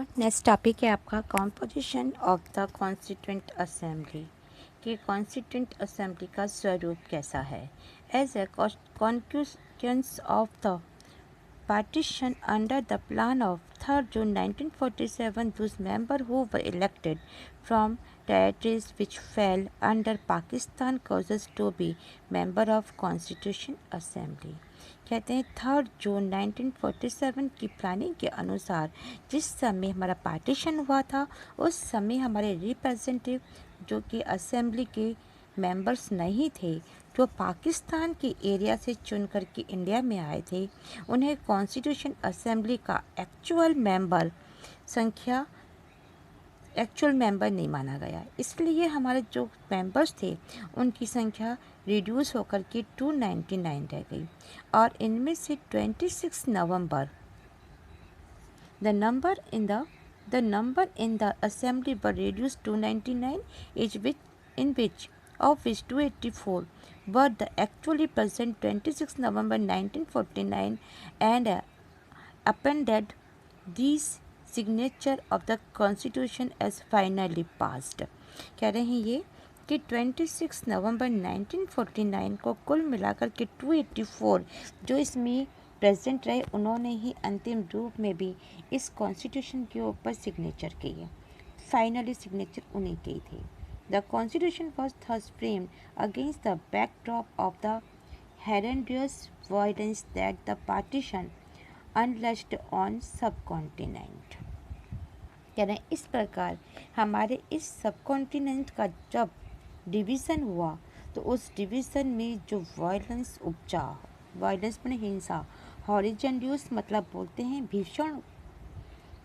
Next topic है आपका composition of the constituent assembly कि कॉन्स्टिट्यूएंट असेंबली का स्वरूप कैसा है। As a consequence of the partition under the plan of 3rd June 1947, those members who were elected from territories which fell under Pakistan causes to be member of Constitution Assembly। कहते हैं 3rd जून 1947 की planning के अनुसार जिस समय हमारा partition हुआ था उस समय हमारे रिप्रेजेंटेटिव जो कि असेंबली के मेंबर्स नहीं थे, जो पाकिस्तान के एरिया से चुन करके इंडिया में आए थे, उन्हें कॉन्स्टिट्यूशन असेंबली का एक्चुअल मेंबर नहीं माना गया। इसलिए हमारे जो मेंबर्स थे उनकी संख्या रिड्यूस होकर के 299 रह गई और इनमें से 26 नवंबर the number in the assembly were reduced to 299 of which 284 were the actually present 26 November 1949 and appended these signature of the constitution as finally passed। कह रहे हैं ये कि 26 नवंबर 1949 को कुल मिलाकर के 284 जो इसमें प्रेजेंट रहे उन्होंने ही अंतिम रूप में भी इस कॉन्स्टिट्यूशन के ऊपर सिग्नेचर किए। फाइनली सिग्नेचर उन्हीं के ही थे। The Constitution was thus framed against the backdrop of the horrendous violence that the partition unleashed on subcontinent। कह रहे हैं इस प्रकार हमारे इस सबकॉन्टिनेंट का जब डिवीज़न हुआ तो उस डिवीज़न में जो वायलेंस उपजा, वायलेंस में हिंसा, हॉरिजेंड्यूस मतलब बोलते हैं भीषण,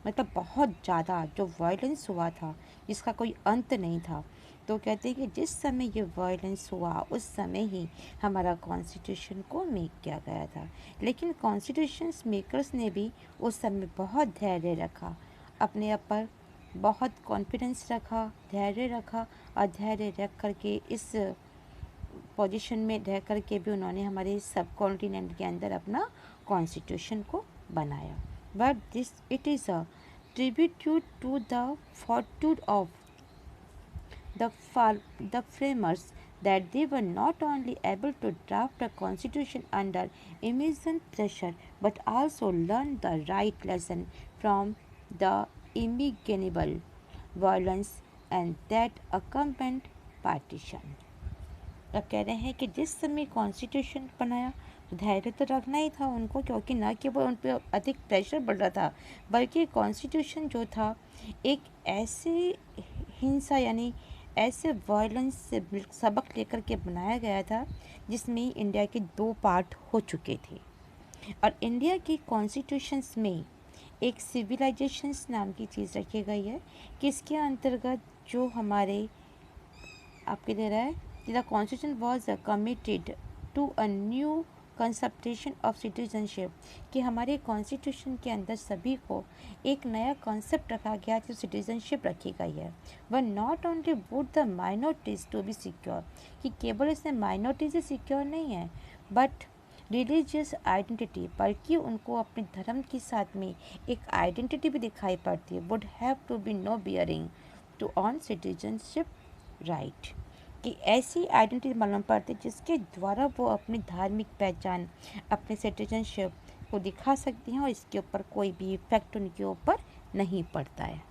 मतलब बहुत ज़्यादा जो वायलेंस हुआ था जिसका कोई अंत नहीं था। तो कहते हैं कि जिस समय ये वायलेंस हुआ उस समय ही हमारा कॉन्स्टिट्यूशन को मेक किया गया था। लेकिन कॉन्स्टिट्यूशन मेकर्स ने भी उस समय बहुत धैर्य रखा, अपने आप पर बहुत कॉन्फिडेंस रखा, धैर्य रखा और धैर्य रख करके इस पोजीशन में रह करके भी उन्होंने हमारे सब कॉन्टिनेंट के अंदर अपना कॉन्स्टिट्यूशन को बनाया। But this it is a tribute to the fortitude of the framers that they were not only able to draft a constitution under immense pressure but also learned the right lesson from the unimaginable violence and that accompanied partition। अब कह रहे हैं कि जिस समय constitution बनाया तो धैर्य तो रखना ही था उनको, क्योंकि न केवल उन पर अधिक प्रेशर बढ़ रहा था बल्कि कॉन्स्टिट्यूशन जो था एक ऐसे हिंसा यानी ऐसे वायलेंस से सबक लेकर के बनाया गया था जिसमें इंडिया के 2 पार्ट हो चुके थे। और इंडिया की कॉन्स्टिट्यूशंस में एक सिविलाइजेशंस नाम की चीज़ रखी गई है कि इसके अंतर्गत जो हमारे आपके दे रहा है the constitution was committed to a new conception of citizenship कि हमारे कॉन्स्टिट्यूशन के अंदर सभी को एक नया कॉन्सेप्ट रखा गया जो सिटीजनशिप रखी गई है। वह not only would the minorities to be secure कि केवल इसमें माइनॉरिटीज़ ही सिक्योर नहीं है बट रिलीजियस आइडेंटिटी, बल्कि उनको अपने धर्म के साथ में एक आइडेंटिटी भी दिखाई पड़ती है। Would have to be no bearing to on citizenship right कि ऐसी आइडेंटिटी मालूम पड़ती है जिसके द्वारा वो अपनी धार्मिक पहचान, अपने सिटीजनशिप को दिखा सकती हैं और इसके ऊपर कोई भी इफेक्ट उनके ऊपर नहीं पड़ता है।